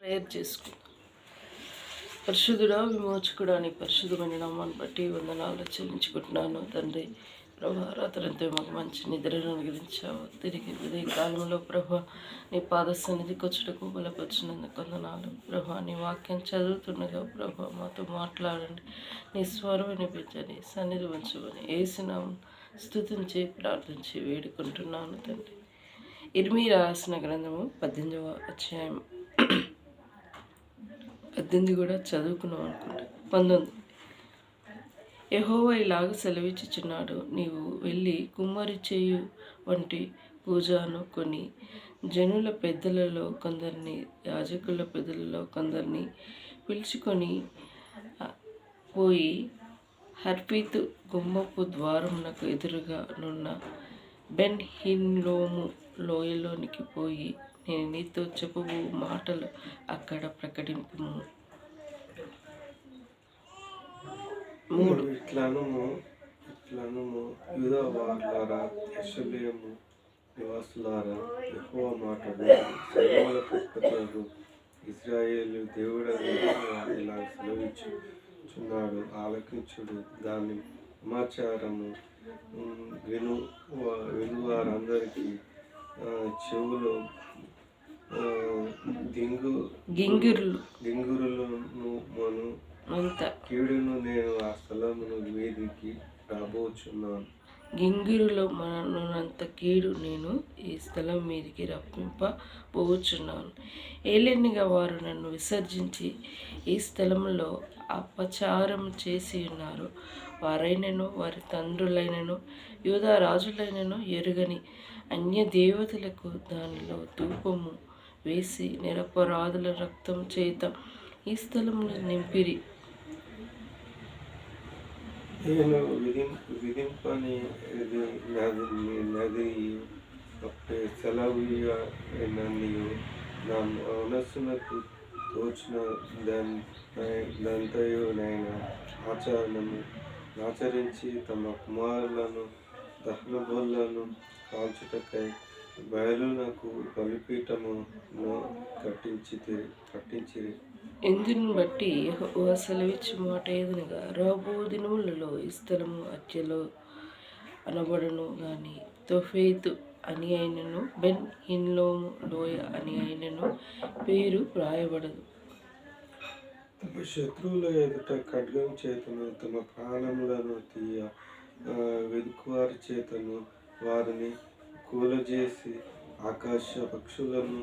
Prayer చేసుకుందాం. పరిశుద్ధుడా, విమోచకుడా, నీ పరిశుద్ధమైన నామాన్ని బట్టి వందనాలు చెల్లించుకుంటున్నాను తండ్రి. ప్రభా, రాత్రంతా మాకు మంచి నిద్రను అనుగ్రహించావు. తిరిగి ఉదయ కాలంలో ప్రభా నీ పాద సన్నిధికి వచ్చుటకు బలపరిచినందుకు వందనాలు. ప్రభా, నీ వాక్యం చదువుతుండగా ప్రభా మాతో మాట్లాడండి. నీ స్వరం వినిపించండి, సన్నిధి ఉంచమని ఏసునామం స్తుతించి ప్రార్థించి వేడుకుంటున్నాను తండ్రి. ఇర్మీయా రాసిన గ్రంథము 18వ అధ్యాయం 18 కూడా చదువుకున్నాం అనుకుంటా. 19. యెహోవా ఇలాగ సెలవిచ్చుచున్నాడు, నీవు వెళ్ళి కుమ్మరి చేయు వంటి పూజను కొని జనుల పెద్దలలో కొందరిని, యాజకుల పెద్దలలో కొందరిని పిలుచుకొని పోయి హర్పీతు గుమ్మపు ద్వారమునకు ఎదురుగా నున్న బెన్ హిన్నోము లోయలోనికి పోయి నేను నీతో చెప్పబో మాటలు అక్కడ ప్రకటింపు. 3. ఇట్లను యూదా వారులారా, యెరూషలేము నివాసులారా, యెహోవా మాటలు సైన్యముల అధిపతులకు ఇశ్రాయేలు దేవుడైన యెహోవా ఇలా సెలవిచ్చుచున్నాడు, ఆలకించుడు. దాని సమాచారము వినువారందరికీ చెవులు గింగురులను కీడును నేను ఆ స్థలమును మీదికి రాబోచున్నాను. గింగిరులో మననంత కీడు నేను ఈ స్థలం మీదికి రప్పింపబోచున్నాను. ఏలేనిగా వారు నన్ను విసర్జించి ఈ స్థలంలో అపచారం చేసి ఉన్నారు. వారైనను వారి తండ్రులైనను యూదా రాజులైనను ఎరుగని అన్య దేవతలకు దానిలో ధూపము వేసి నిరపరాధుల రక్తం చేత ఈ స్థలమును నింపిరి. నేను విధింపని నది సెలవుయు నా మనస్సునకు తోచిన దంతయు నైనా ఆచరించి తమ కుమారులను దహనబలులను కాల్చుటకై బయలునకు బలిపీఠమును కట్టించిరి. ఇందును బట్టి యెహోవా సెలవిచ్చు మాట ఏదనగా, రాబో దినములలో ఈ స్థలము అత్యలో అనబడును గాని తోఫెతు అని అయినను బెన్ హిన్నోము లోయ అని అయినను పేరు వ్రాయబడదు. తమ శత్రువుల ఎదుట ఖడ్గం చేతను తమ ప్రాణములను తీయ వెదుకువారి చేతను వారిని కూలజేసి ఆకాశ పక్షులను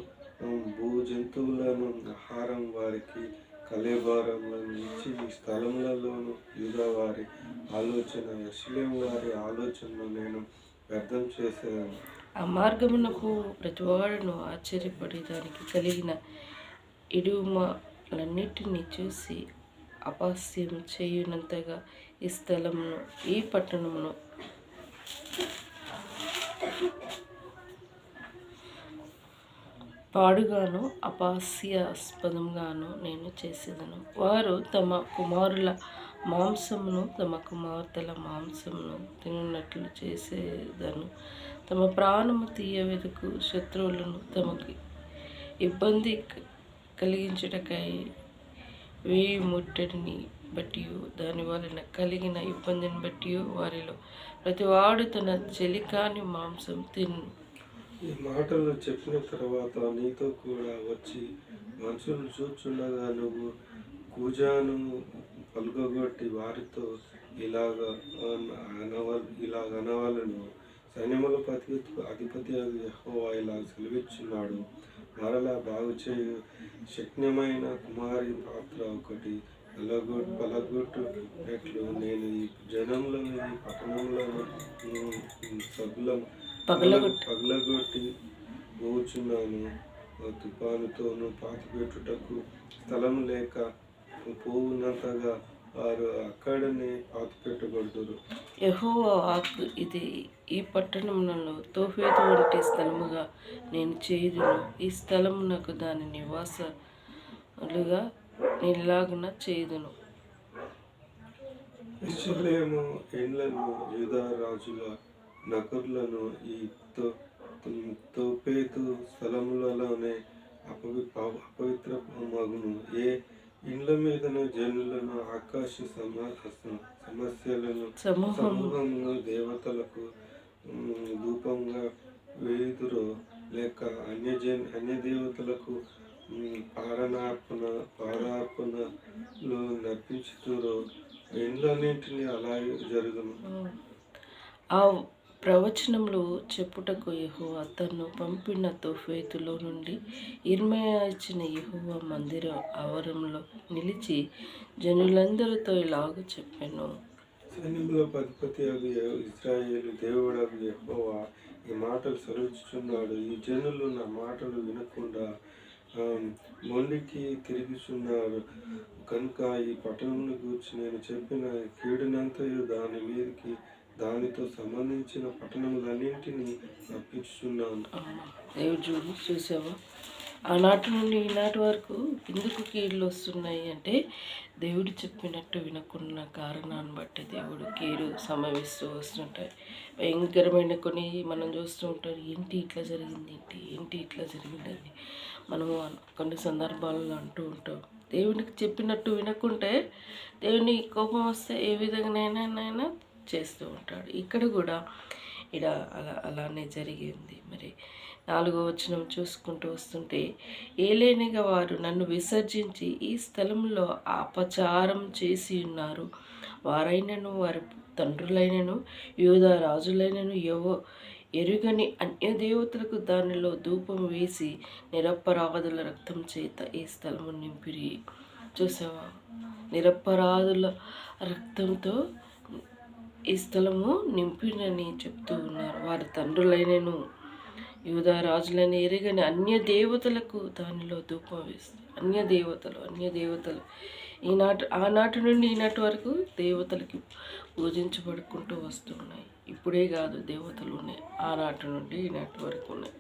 భూ జంతువులను ఆహారం వారికి కలేబారములను ఇచ్చి ఈ స్థలములలోను యూదా వారి ఆలోచన యెరూషలేము వారి ఆలోచనను నేను వ్యర్థం చేసేదాన్ని. ఆ మార్గమునకు ప్రతివాడును ఆశ్చర్యపడి దానికి కలిగిన ఇడుమలన్నిటినీ చూసి అపహాస్యం చేయునంతగా ఈ స్థలమును ఈ పట్టణమును పాడుగాను అపహాస్యాస్పదంగాను నేను చేసేదను. వారు తమ కుమారుల మాంసమును తమ కుమార్తెల మాంసమును తినున్నట్లు చేసేదను. తమ ప్రాణము తీయవెదుకు శత్రువులను తమకి ఇబ్బంది కలిగించుటకై వేయి ముట్టడిని బట్టి దాని వలన కలిగిన ఇబ్బందిని బట్టి వారిలో ప్రతివాడు తన చెలికాని మాంసం తిను. ఈ మాటలు చెప్పిన తర్వాత నీతో కూడా వచ్చి మనుషులు చూచుండగా నువ్వు కూజాను పలుగొట్టి వారితో ఇలాగనవలను, సైన్యముల అధిపతి యెహోవా ఇలా సెలవిచ్చున్నాడు, మరలా బాగు చేయు శక్యమైన కుమారి పాత్ర ఒకటి పలగొట్టునట్లు నేను ఈ జనంలోని ఈ పట్టణంలోని పగలగొట్టి పోచున్నాను. తుఫానుతోనూ పాతిపెట్టుటకు స్థలం లేక పోవునంతగా వారు అక్కడనే పాతిపెట్టబడుదురు. యెహోవా వాక్కు ఇది, ఈ పట్టణములలో తోఫెతు వంటి స్థలముగా నేను చేయుదును. ఈ స్థలమునకు దాని నివాసులుగా నేనిలాగున చేయుదును. యెరూషలేము ఇండ్లను యూదా రాజుల నగరులను ఈ తోఫెతు స్థలములలోనే అపవిత్ర ఏ ఇండ్ల మీదను జనులను ఆకాశ సమస్యలను సమూహమును దేవతలకు ధూపంగా వేయుదురో, లేక అన్య దేవతలకు పారార్పణలు నర్పించుతురో, ఇండ్లన్నింటినీ అలాగే జరుగును. ఆ ప్రవచనములు చెప్పుటకు యెహోవా తన్ను పంపిన తోఫేతులో నుండి ఇర్మీయా ఇచ్చిన యెహోవా మందిర ఆవరణలో నిలిచి జనులందరితో ఇలాగ చెప్పెను. సైన్యముల అధిపతి ఇశ్రాయేలు దేవుడగు యెహోవా ఈ మాటలు సెలవిచ్చుచున్నాడు. ఈ జనులు నా మాటలు వినకుండా మొండికి తిరుగుచున్నారు కనుక ఈ పట్టణమును గూర్చి నేను చెప్పిన కీడునంతయు దాని మీదకి దానితో సంబంధించిన పట్టణములన్నింటినీ రప్పించుచున్నాను. దేవుడు చూసావా, ఆనాటి నుండి ఈనాటి వరకు ఎందుకు కీడులు వస్తున్నాయి అంటే దేవుడు చెప్పినట్టు వినకున్న కారణాన్ని బట్టి దేవుడు కీడు సంభవిస్తూ వస్తుంటాయి. భయంకరమైన కొన్ని మనం చూస్తూ ఉంటాం, ఏంటి ఇట్లా జరిగింది, ఏంటి ఇట్లా జరిగిందని మనము కొన్ని సందర్భాలలో అంటూ ఉంటాం. దేవునికి చెప్పినట్టు వినకుంటే దేవుని కోపం వస్తే ఏ విధంగానైనా చేస్తూ ఉంటాడు. ఇక్కడ కూడా అలానే జరిగింది. మరి 4వ వచనం చూసుకుంటూ వస్తుంటే, ఏలేనిగా వారు నన్ను విసర్జించి ఈ స్థలంలో అపచారం చేసి ఉన్నారు. వారైనను వారి తండ్రులైనను యూదా రాజులైనను ఎరుగని అన్య దేవతలకు దానిలో ధూపం వేసి నిరపరాధుల రక్తం చేత ఈ స్థలము నింపిరి. చూసావా, నిరపరాధుల రక్తంతో ఈ స్థలము నింపినని చెప్తూ ఉన్నారు. వారి తండ్రులైనను యూదా రాజులని ఎరగని అన్య దేవతలకు దానిలో ధూపం వేస్తారు. అన్య దేవతలు ఆనాటి నుండి ఈనాటి వరకు దేవతలకి పూజించబడుకుంటూ వస్తున్నాయి. ఇప్పుడే కాదు, దేవతలు ఉన్నాయి, ఆనాటి నుండి ఈనాటి వరకు ఉన్నాయి.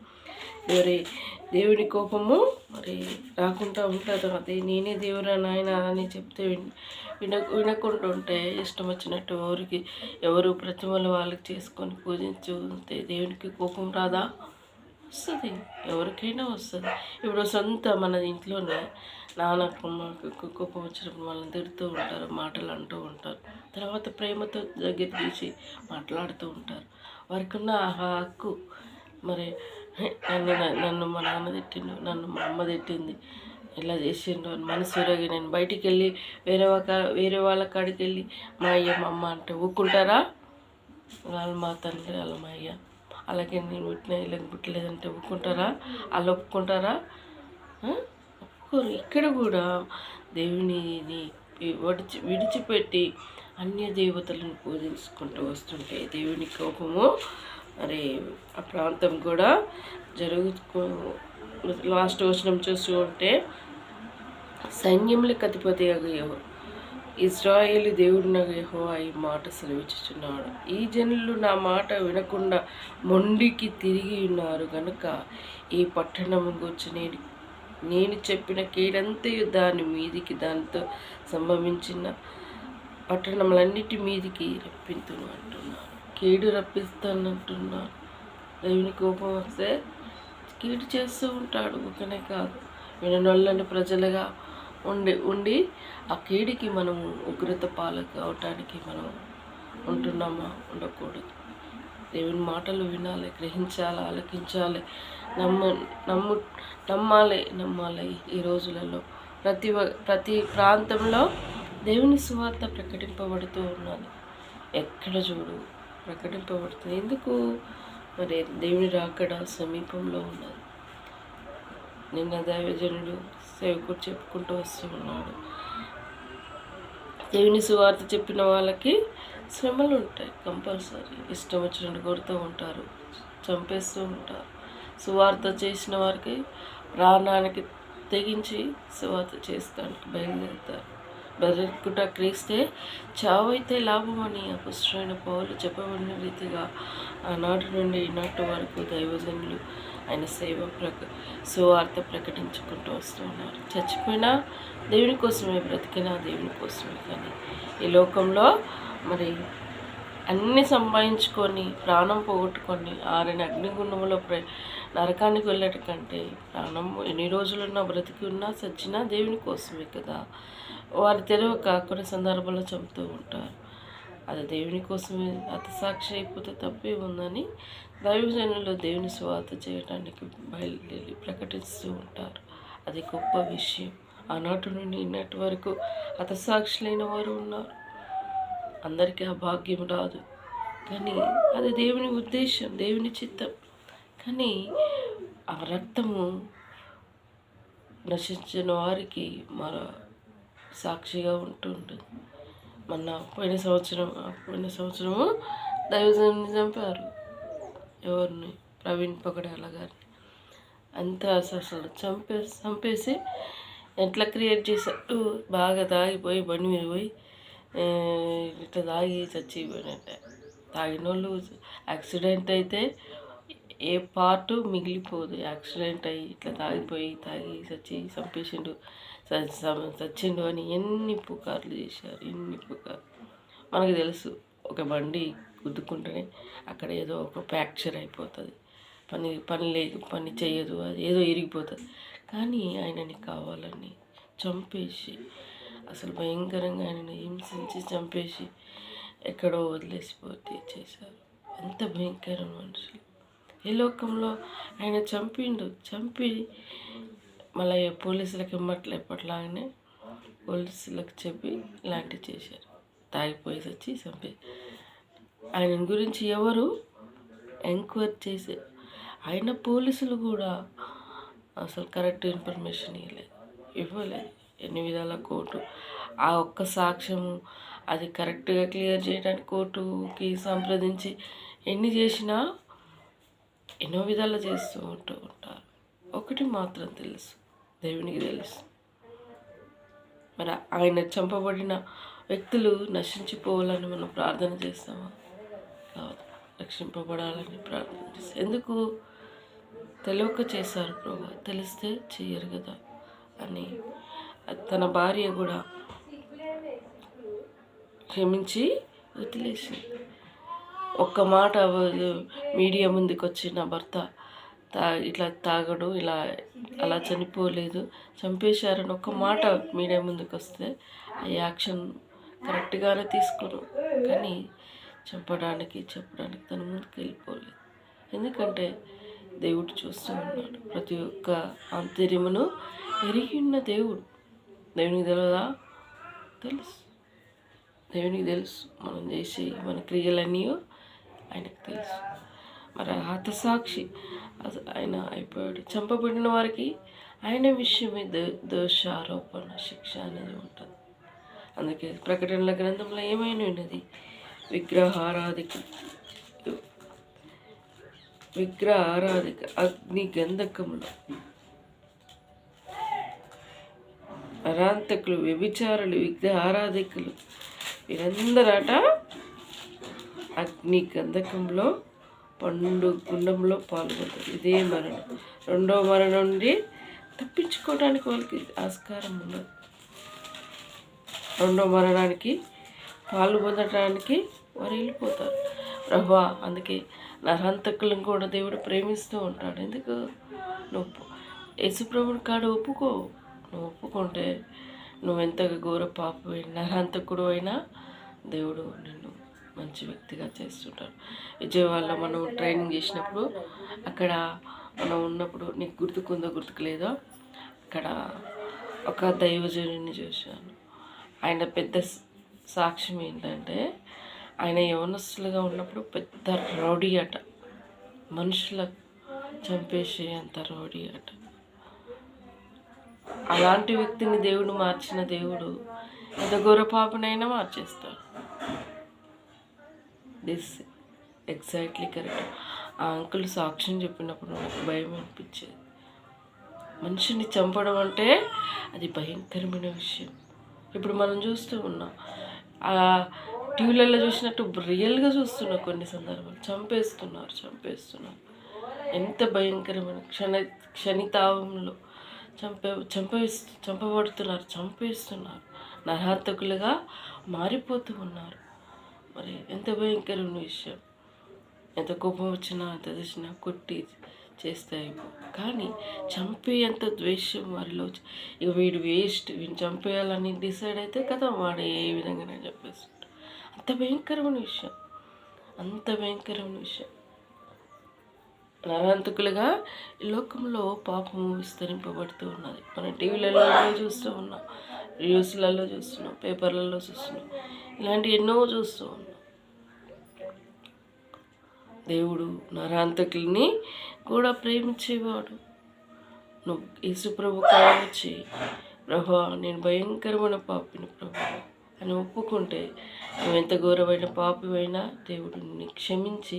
దేవుని కోపము మరి రాకుండా ఉంటుంది. అదే నేనే దేవురా నాయన అని చెప్తే వినకుండా ఉంటే ఇష్టం వచ్చినట్టు ఎవరు ప్రతిమలు వాళ్ళకి చేసుకొని పూజించుంటే దేవునికి కోపం రాదా? వస్తుంది, ఎవరికైనా వస్తుంది. ఇప్పుడు సొంత మన ఇంట్లోనే నాన్నకు కోపం వచ్చినప్పుడు వాళ్ళని తిడుతూ ఉంటారు, మాటలు అంటూ ఉంటారు. తర్వాత ప్రేమతో దగ్గర తీసి మాట్లాడుతూ ఉంటారు. వారికి ఉన్న హక్కు. మరి నన్ను మా నాన్న తిట్టిండు, నన్ను మా అమ్మ తిట్టింది, ఇలా చేసిండు అని మనసు విరగి నేను బయటికి వెళ్ళి వేరే వాళ్ళ కాడికి వెళ్ళి మా అయ్య మా అమ్మ అంటే ఊక్కుంటారా? వాళ్ళు మా తండ్రి, వాళ్ళ మా అయ్య, అలాగే నేను పుట్టిన వీళ్ళకి పుట్టలేదంటే ఒప్పుకుంటారా? వాళ్ళు ఒప్పుకుంటారా? ఒప్పుకోరు. ఇక్కడ కూడా దేవుని విడిచిపెట్టి అన్య దేవతలను పూజించుకుంటూ వస్తుంటే దేవుని కోపము మరి ఆ ప్రాంతం కూడా లాస్ట్ వచనం చూస్తుంటే, సైన్యములకు అధిపతి ఇశ్రాయేలు దేవుడినగు యెహోవా ఈ మాట సెలవిచ్చుచున్నాడు. ఈ జనులు నా మాట వినకుండా మొండికి తిరిగి ఉన్నారు కనుక ఈ పట్టణము గురించి నేను చెప్పిన కీడంతయు దాని మీదికి దానితో సంభవించిన పట్టణములన్నిటి మీదికి రప్పింతును అంటున్నాను. కీడు రప్పిస్తానంటున్నాను. దేవుని కోపం వస్తే కీడు చేస్తూ ఉంటాడు. ఒకనే కాదు, విననొల్లని ప్రజలుగా ఉండి ఆ కీడికి మనము ఉగ్రత పాలు కావటానికి మనం ఉంటున్నామా? ఉండకూడదు. దేవుని మాటలు వినాలి, గ్రహించాలి, ఆలకించాలి, నమ్మాలి. ఈ రోజులలో ప్రతి ప్రాంతంలో దేవుని సువార్త ప్రకటింపబడుతూ ఉన్నది. ఎక్కడ చూడు ప్రకటింపబడుతుంది. ఎందుకు? మరి దేవుని రాకడ సమీపంలో ఉన్నది. నిన్న దైవజనుడు సేవకుడు చెప్పుకుంటూ వస్తూ ఉన్నాడు, దేవుని సువార్త చెప్పిన వాళ్ళకి శ్రమలు ఉంటాయి కంపల్సరీ. ఇష్టం వచ్చినట్టు కొడుతూ ఉంటారు, చంపేస్తూ ఉంటారు. సువార్త చేసిన వారికి ప్రాణానికి తెగించి సువార్త చేస్తానికి బయలుదేరుతారు. బ్రతుకుట క్రీస్తే చావైతే లాభమని అపొస్తలుడైన పౌలు చెప్పబడిన రీతిగా ఆనాటి నుండి ఈనాటి వరకు దైవజనులు ఆయన సువార్త ప్రకటించుకుంటూ వస్తున్నారు. చచ్చిపోయినా దేవుని కోసమే, బ్రతికినా దేవుని కోసమే. కానీ ఈ లోకంలో మరి అన్నీ సంపాదించుకొని ప్రాణం పోగొట్టుకొని ఆరిన అగ్నిగుండంలో నరకానికి వెళ్ళట కంటే ప్రాణం ఎన్ని రోజులున్నా బ్రతికి ఉన్నా చచ్చినా దేవుని కోసమే కదా. వారు తెలియక కొన్ని సందర్భాల్లో చంపుతూ ఉంటారు. అది దేవుని కోసమే హతసాక్షి అయిపోతే తప్పే ఉందని దైవజనులు దేవుని స్వార్థ చేయడానికి బయలుదేరి ప్రకటిస్తూ ఉంటారు. అది గొప్ప విషయం. ఆనాటి నుండి ఈనాటి వరకు హతసాక్షులైన వారు ఉన్నారు. అందరికీ ఆ భాగ్యం రాదు, కానీ అది దేవుని ఉద్దేశం, దేవుని చిత్తం. కానీ ఆ రక్తము నశించిన వారికి మన సాక్షిగా ఉంటుంటుంది. పోయిన సంవత్సరము దైవజనుని చంపారు. ఎవరిని? ప్రవీణ్ పగడాల గారిని. అంతా అసలు చంపేసి ఎట్లా క్రియేట్ చేశారు, బాగా తాగిపోయి బండి మీద పోయి ఇట్లా తాగి చచ్చిపోయినట్టే. తాగిన వాళ్ళు యాక్సిడెంట్ అయితే ఏ పార్టు మిగిలిపోదు. యాక్సిడెంట్ అయ్యి ఇట్లా తాగి చంపేసిండు, చచ్చిండు అని ఎన్ని పుకార్లు చేశారు, ఎన్ని పుకార్లు. మనకు తెలుసు, ఒక బండి గుద్దుకుంటేనే అక్కడ ఏదో ఒక ఫ్రాక్చర్ అయిపోతుంది, పని చేయదు, అది ఏదో ఇరిగిపోతుంది. కానీ ఆయనని కావాలని చంపేసి, అసలు భయంకరంగా ఆయనని హింసించి చంపేసి ఎక్కడో వదిలేసిపోతే చేశారు. ఎంత భయంకరం మనుషులు. ఈ లోకంలో ఆయన చంపి మళ్ళీ పోలీసులకు ఎప్పట్లాగానే పోలీసులకు చెప్పి ఇలాంటివి చేశారు. తాగిపోయి వచ్చి చంపి ఆయన గురించి ఎవరు ఎంక్వైరీ చేసే ఆయన పోలీసులు కూడా అసలు కరెక్ట్ ఇన్ఫర్మేషన్ ఇవ్వలేదు. ఎన్ని విధాల కోర్టు ఆ ఒక్క సాక్ష్యము అది కరెక్ట్గా క్లియర్ చేయడానికి కోర్టుకి సంప్రదించి ఎన్ని చేసినా ఎన్నో విధాలు చేస్తూ ఉంటారు. ఒకటి మాత్రం తెలుసు, దేవునికి తెలుసు. మరి ఆయన చంపబడిన వ్యక్తులు నశించిపోవాలని మనం ప్రార్థన చేస్తామా? రక్షింపబడాలని ప్రార్థన చేస్తాం. ఎందుకు? తెలియక చేశారు ప్రభు, తెలిస్తే చెయ్యరు కదా అని తన భార్య కూడా క్షమించి వదిలేసింది. ఒక్క మాట మీడియా ముందుకు వచ్చి నా భర్త ఇట్లా తాగడు, అలా చనిపోలేదు, చంపేశారని ఒక్క మాట మీడియా ముందుకు వస్తే ఆ యాక్షన్ కరెక్ట్గానే తీసుకోను. కానీ చెప్పడానికి తన ముందుకు వెళ్ళిపోలేదు. ఎందుకంటే దేవుడు చూస్తూ ఉన్నాడు. ప్రతి ఒక్క ఆంతర్యమును ఎరిగి ఉన్న దేవుడు. దేవునికి తెలియదా? తెలుసు. దేవునికి తెలుసు మనం చేసే మన క్రియలన్నీ ఆయనకు తెలుసు. మరి హతసాక్షి ఆయన అయిపోయాడు. చంపబడిన వారికి ఆయన విషయమే దోషారోపణ శిక్ష అనేది ఉంటుంది. అందుకే ప్రకటనల గ్రంథంలో ఏమైనా ఉన్నది? విగ్రహ ఆరాధిక అగ్ని గంధకములు, అరాంతకులు, వ్యభిచారులు, విగ్రహ ఆరాధికులు వీరందరట అగ్ని గంధకంలో పండు గుండంలో పాల్గొంటారు. ఇదే మరణం. రెండో మరణం నుండి తప్పించుకోవడానికి వాళ్ళకి ఆస్కారం ఉన్నది. రెండో మరణానికి పాల్గొనడానికి వారు వెళ్ళిపోతారు. ప్రభా, అందుకే నరహంతకులను కూడా దేవుడు ప్రేమిస్తూ ఉంటాడు. ఎందుకు? నువ్వు యేసుప్రభుని కాడ ఒప్పుకో. నువ్వు ఒప్పుకుంటే నువ్వెంత ఘోర పాపమైన నరహంతకుడు అయినా దేవుడు నిన్ను మంచి వ్యక్తిగా చేస్తుంటాడు. విజయవాడలో మనం ట్రైనింగ్ చేసినప్పుడు అక్కడ మనం ఉన్నప్పుడు నీకు గుర్తుకులేదో, అక్కడ ఒక దైవజనుడిని చూశాను. ఆయన పెద్ద సాక్ష్యం ఏంటంటే, ఆయన యవనస్తులుగా ఉన్నప్పుడు పెద్ద రౌడీ అట, మనుషులకు చంపేసే అంత రౌడీ అట. అలాంటి వ్యక్తిని దేవుడు మార్చిన దేవుడు ఎంత ఘోర పాపనైనా మార్చేస్తాడు. This exactly correct. ఆ అంకుల్ సాక్ష్యం చెప్పినప్పుడు నాకు భయం అనిపించేది. మనిషిని చంపడం అంటే అది భయంకరమైన విషయం. ఇప్పుడు మనం చూస్తూ ఉన్నాం, ఆ టీవీలలో చూసినట్టు రియల్గా చూస్తున్నాం. కొన్ని సందర్భాలు చంపేస్తున్నారు. ఎంత భయంకరమైన క్షణితావంలో చంపేస్తున్నారు. నరహంతకులుగా మారిపోతూ ఉన్నారు. మరి ఎంత భయంకరమైన విషయం. ఎంత కోపం వచ్చినా, ఎంత తెచ్చినా కొట్టి చేస్తాయి. కానీ చంపేంత ద్వేషం వారిలో ఇక వీడు వేస్ట్, వీడిని చంపేయాలని డిసైడ్ అయితే కదా వాడు ఏ విధంగానే చంపేస్తాడు. అంత భయంకరమైన విషయం, అంత భయంకరమైన విషయం. నరహంతకులుగా ఈ లోకంలో పాపము విస్తరింపబడుతూ ఉన్నది. మనం టీవీలలో చూస్తూ ఉన్నాం, న్యూస్లలో చూస్తున్నాం, పేపర్లలో చూస్తున్నాం, ఇలాంటి ఎన్నో చూస్తూ ఉన్నాం. దేవుడు నరహంతకుల్ని కూడా ప్రేమించేవాడు. నువ్వు యేసుప్రభు కావచ్చు, ప్రభా నేను భయంకరమైన పాపిని ప్రభా అని ఒప్పుకుంటే, నువ్వు ఎంత ఘోరమైన పాపివైనా దేవుడు నిన్ను క్షమించి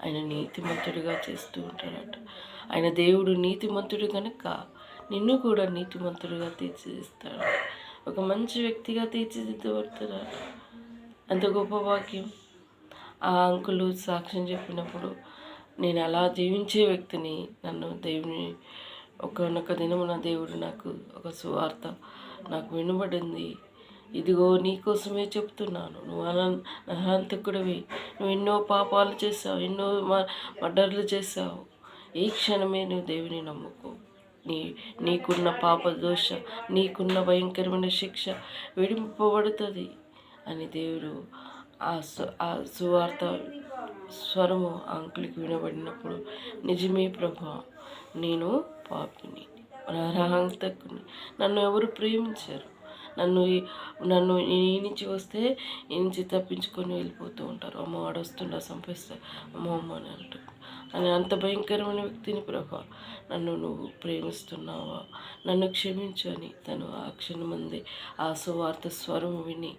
ఆయన నీతిమంతుడిగా చేస్తూ ఉంటాడట. ఆయన దేవుడు నీతిమంతుడు కనుక నిన్ను కూడా నీతిమంతుడిగా తీర్చిదిస్తాడు. ఒక మంచి వ్యక్తిగా తీర్చిదిద్దబడతాడట. అంత గొప్ప వాక్యం. ఆ అంకులు సాక్ష్యం చెప్పినప్పుడు నేను అలా జీవించే వ్యక్తిని, నన్ను దేవుని ఒకనొక దినమున దేవుడు నాకు ఒక సువార్త నాకు వినబడింది. ఇదిగో నీకోసమే చెప్తున్నాను, నువ్వు నరహంతకుడివి, నువ్వు ఎన్నో పాపాలు చేసావు, ఎన్నో మర్డర్లు చేసావు, ఈ క్షణమే నువ్వు దేవుని నమ్ముకో, నీకున్న పాప దోష, నీకున్న భయంకరమైన శిక్ష విడింపబడుతుంది అని దేవుడు ఆ సువార్త స్వరము అంకులకి వినబడినప్పుడు, నిజమే ప్రభా నేను పాపిని, నరహంతకుని, నన్ను ఎవరు ప్రేమించారు, నన్ను ఈ నుంచి వస్తే ఈ నుంచి తప్పించుకొని వెళ్ళిపోతూ ఉంటారు, అమ్మ వాడు వస్తుండ సంపేస్తా అమ్మ అని అంటారు అని. అంత భయంకరమైన వ్యక్తిని ప్రభా నన్ను నువ్వు ప్రేమిస్తున్నావా, నన్ను క్షమించు అని తను ఆ క్షణమంది ఆ సువార్త స్వరం విని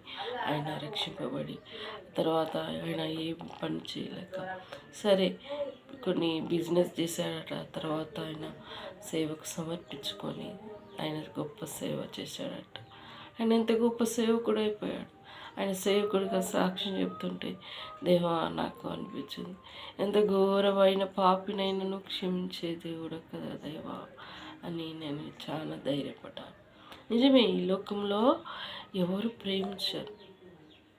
ఆయన రక్షింపబడి, తర్వాత ఆయన ఏ పని చేయలేక సరే కొన్ని బిజినెస్ చేశాడట. తర్వాత ఆయన సేవకు సమర్పించుకొని ఆయన గొప్ప సేవ చేశాడట. ఆయన ఎంత గొప్ప సేవకుడు అయిపోయాడు. ఆయన సేవకుడిగా సాక్ష్యం చెప్తుంటే దేవా నాకు అనిపించింది, ఎంత ఘోరమైన పాపినైనను క్షమించే దేవుడు కదా దేవా అని నేను చాలా ధైర్యపడ్డాను. నిజమే, ఈ లోకంలో ఎవరు ప్రేమించరు,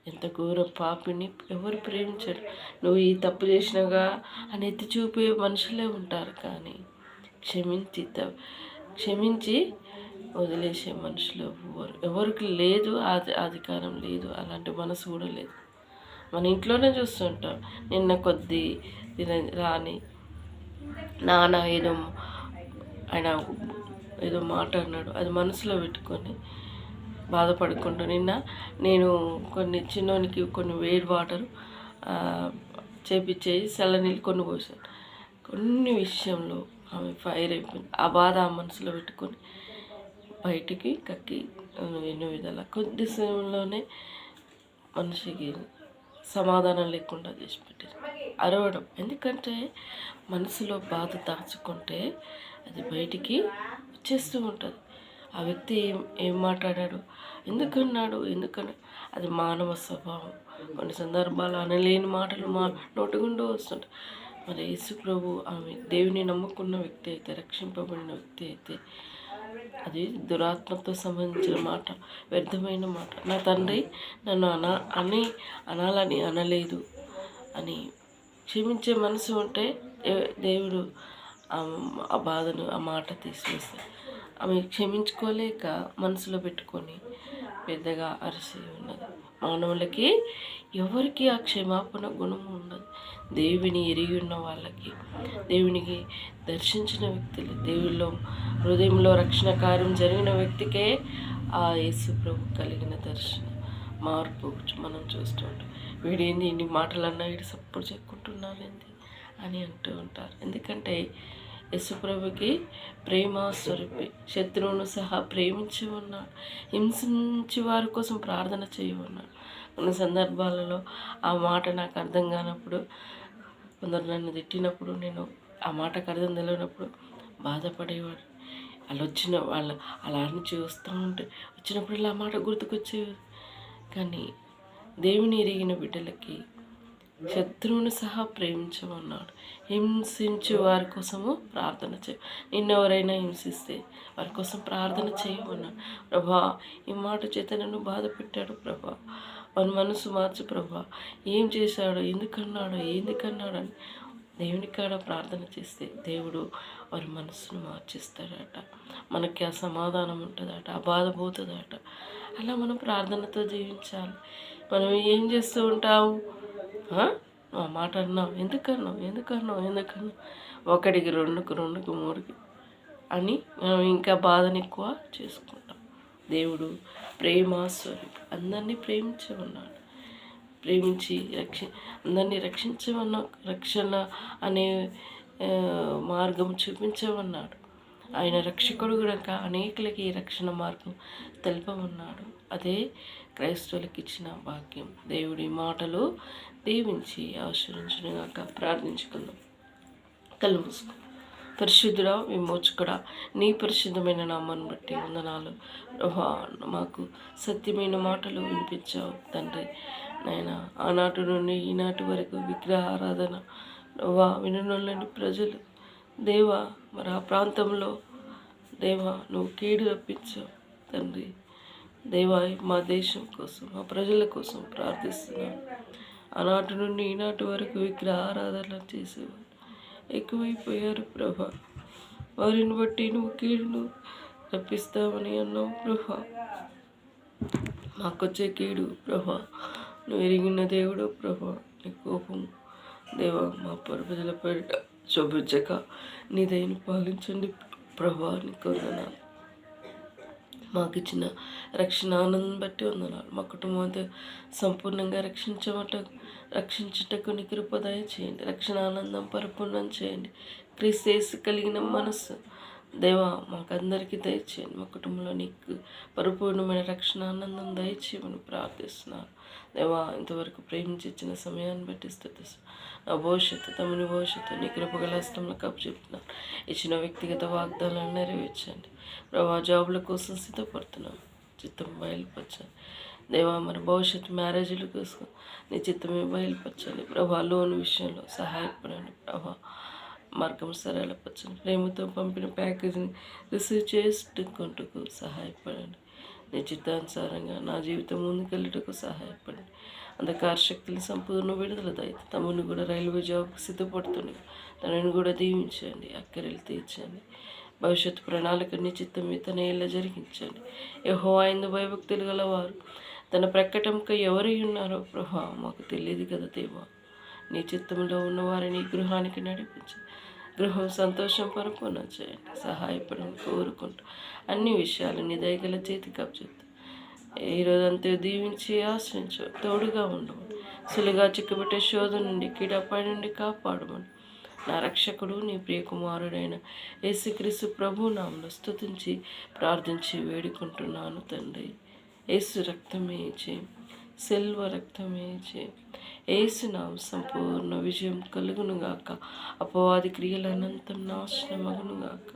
ఎంత ఘోర పాపిని ఎవరు ప్రేమించరు. నువ్వు ఈ తప్పు చేసినాగా అని ఎత్తి చూపే మనుషులే ఉంటారు, కానీ క్షమించి వదిలేసే మనుషులు ఎవరికి లేదు, అధికారం లేదు, అలాంటి మనసు కూడా లేదు. మన ఇంట్లోనే చూస్తుంటాం, నిన్న కొద్ది రాని నాన్న ఆయన ఏదో మాట అన్నాడు, అది మనసులో పెట్టుకొని బాధపడకుండా నిన్న నేను చిన్నోనికి కొన్ని వేడి వాటర్ చేపించేసి చల్లనీళ్ళు కొన్ని పోసాను. కొన్ని విషయంలో ఆమె ఫైర్ అయిపోయింది. ఆ బాధ ఆ మనసులో పెట్టుకొని బయటికి కక్కి ఎన్నో విధాల కొద్ది సమయంలోనే మనిషికి సమాధానం లేకుండా చేసి పెట్టారు. అరవడం, ఎందుకంటే మనసులో బాధ దాచుకుంటే అది బయటికి వచ్చేస్తూ ఉంటుంది. ఆ వ్యక్తి ఏం మాట్లాడాడు, ఎందుకన్నాడు, అది మానవ స్వభావం. కొన్ని సందర్భాలు అనలేని మాటలు నోటుగుండా వస్తుంటాయి. మరి యేసు ప్రభు ఆమె దేవుని నమ్ముకున్న వ్యక్తి అయితే, రక్షింపబడిన వ్యక్తి అయితే, అది దురాత్మతో సంబంధించిన మాట, వ్యర్థమైన మాట. నా తండ్రి నన్ను అనాలని అనలేదు అని క్షమించే మనసు ఉంటే దేవుడు ఆ బాధను, ఆ మాట తీసివేస్తాడు. ఆమె క్షమించుకోలేక మనసులో పెట్టుకొని పెద్దగా అరిసి ఉన్నది. మానవులకి ఎవరికి ఆ క్షమాపణ గుణం ఉండదు. దేవుని ఎరిగి ఉన్న వాళ్ళకి, దేవునికి దర్శించిన వ్యక్తులు, దేవుల్లో హృదయంలో రక్షణ కార్యం జరిగిన వ్యక్తికే ఆ యేసు ప్రభు కలిగిన దర్శన మార్పు మనం చూస్తూ ఉంటాం. వీడేంది ఇన్ని మాటలు అన్నా, వీడు సపోర్ట్ చెప్పుకుంటున్నానేంది అని అంటూ ఉంటారు. ఎందుకంటే యేసుప్రభుకి ప్రేమ స్వరూపి, శత్రువును సహా ప్రేమించి ఉన్నాడు, హింసించి వారి కోసం ప్రార్థన చేయమన్నాడు. కొన్ని సందర్భాలలో ఆ మాట నాకు అర్థం కానప్పుడు, కొందరు నన్ను తిట్టినప్పుడు, నేను ఆ మాటకు అర్థం తెలియనప్పుడు బాధపడేవాడు. వాళ్ళు అలా అని చూస్తూ ఉంటే వచ్చినప్పుడు ఇలా మాట గుర్తుకొచ్చేది. కానీ దేవుని ఎరిగిన బిడ్డలకి శత్రువుని సహా ప్రేమించమన్నాడు. హింసించు వారి కోసము ప్రార్థన నిన్నెవరైనా హింసిస్తే వారి కోసం ప్రార్థన చేయమన్నాడు. ప్రభా, ఈ మాట చేత నన్ను బాధ పెట్టాడు ప్రభా, వారి మనసు మార్చు ప్రభా, ఏం చేశాడో, ఎందుకన్నాడు అని దేవుని కాడ ప్రార్థన చేస్తే దేవుడు వారి మనసును మార్చిస్తాడట. మనకి ఆ సమాధానం ఉంటుందట, ఆ బాధ పోతుందట. అలా మనం ప్రార్థనతో జీవించాలి. మనం ఏం చేస్తూ ఉంటావు? ఆ మాట అన్నావు, ఎందుకన్నావు ఒకడికి రెండుకు మూడుకి అని మనం ఇంకా బాధను ఎక్కువ చేసుకుంటాం. దేవుడు ప్రేమ స్వరూపి, అందరినీ ప్రేమించమన్నాడు. ప్రేమించి అందరినీ రక్షణ అనే మార్గం చూపించమన్నాడు. ఆయన రక్షకుడు కనుక అనేకులకి ఈ రక్షణ మార్గం తెలుపమన్నాడు. అదే క్రైస్తవులకు ఇచ్చిన భాగ్యం. దేవుడి మాటలు దీవించి ఆశీర్వదించుగాక. ప్రార్థించుకుందాం. కళ్ళు మూసుకో. పరిశుద్ధుడా, విమోచకుడా, నీ పరిశుద్ధమైన నామాన్ని బట్టి వందనాలు ప్రభా. మాకు సత్యమైన మాటలు వినిపించావు తండ్రి. నాయన ఆనాటి నుండి ఈనాటి వరకు విగ్రహారాధన ప్రభా విననులని ప్రజలు దేవా, మరి ఆ ప్రాంతంలో దేవా నువ్వు కీడు రప్పించావు తండ్రి. దేవా, మా దేశం కోసం, మా ప్రజల కోసం ప్రార్థిస్తున్నాను. ఆనాటి నుండి ఈనాటి వరకు విగ్రహారాధన చేసేవారు ఎక్కువైపోయారు ప్రభా. వారిని బట్టి నువ్వు కీడును రప్పిస్తామని అన్నావు ప్రభా. మాకొచ్చే కీడు ప్రభా నువ్వు ఎరిగిన దేవుడు ప్రభా. నీ కోపం దేవా మా ప్రజలపై చూపించక నీ దయని పాలించండి ప్రభా. నీకు వందనాలు. మాకు ఇచ్చిన రక్షణ ఆనందం బట్టి వందనాలు. మా కుటుంబంతో సంపూర్ణంగా రక్షించుటకు నీ కృప దయచేయండి. రక్షణ ఆనందం పరిపూర్ణం చేయండి. క్రీస్తు కలిగిన మనస్సు దేవా మాకందరికీ దయచేయండి. మా కుటుంబంలో నీకు పరిపూర్ణమైన రక్షణ ఆనందం దయచేయమని ప్రార్థిస్తున్నాను దేవా. ఇంతవరకు ప్రేమించి ఇచ్చిన సమయాన్ని బట్టి స్తుతిస్తున్నాను. నా భవిష్యత్తు తమని భవిష్యత్తు నీ కృపగల హస్తంలో కప్పచెప్తున్నాను. ఇచ్చిన వ్యక్తిగత వాగ్దానాలను నెరవేర్చండి ప్రభా. జాబుల కోసం సిద్ధపడుతున్నాను, చిత్తం బయలుపరచండి దేవా. మరి భవిష్యత్తు మ్యారేజీల కోసం నీ చిత్తమే బయలుపరచండి ప్రభా. లోన్ విషయంలో సహాయపడండి ప్రభా. మార్గం సరళపరచండి. ప్రేమతో పంపిన ప్యాకేజీని రిసీవ్ చేసుకుంటూ సహాయపడండి. నీ చిత్తానుసారంగా నా జీవితం ముందుకెళ్ళటకు సహాయపడండి. అంధకార శక్తులు సంపూర్ణ విడుదల దయతో తమను కూడా రైల్వే జాబ్కి సిద్ధపడుతుంది. తనను కూడా దీవించండి, అక్కరెలు తీర్చండి. భవిష్యత్తు ప్రణాళిక నీ చిత్తం తన ఏళ్ళ జరిగించండి. యెహోవా యందు భయభక్తులు గలవారు తన ప్రకటనకు ఎవరై ఉన్నారో ప్రభా మాకు తెలియదు కదా దేవా. నీ చిత్తంలో ఉన్నవారిని గృహానికి నడిపించండి. గృహం సంతోషం పరిపూర్ణ చేయండి. సహాయపడని కోరుకుంటూ అన్ని విషయాలు నీ దయగల చేతికి అప్పచెప్తా. ఈరోజంతా దీవించి ఆశ్రయించు, తోడుగా ఉండమని, సులుగా చిక్కుబెట్టే శోధన నుండి కీడపై నుండి కాపాడమని నా రక్షకుడు నీ ప్రియకుమారుడైన యేసుక్రీస్తు ప్రభు నామములో స్తుతించి ప్రార్థించి వేడుకుంటున్నాను తండ్రి. యేసు రక్తమే జయం, సెల్వ రక్తమే జయం. యేసునామ సంపూర్ణ విజయం కలుగునుగాక. అపవాది క్రియల అనంతం నాశనమగునుగాక.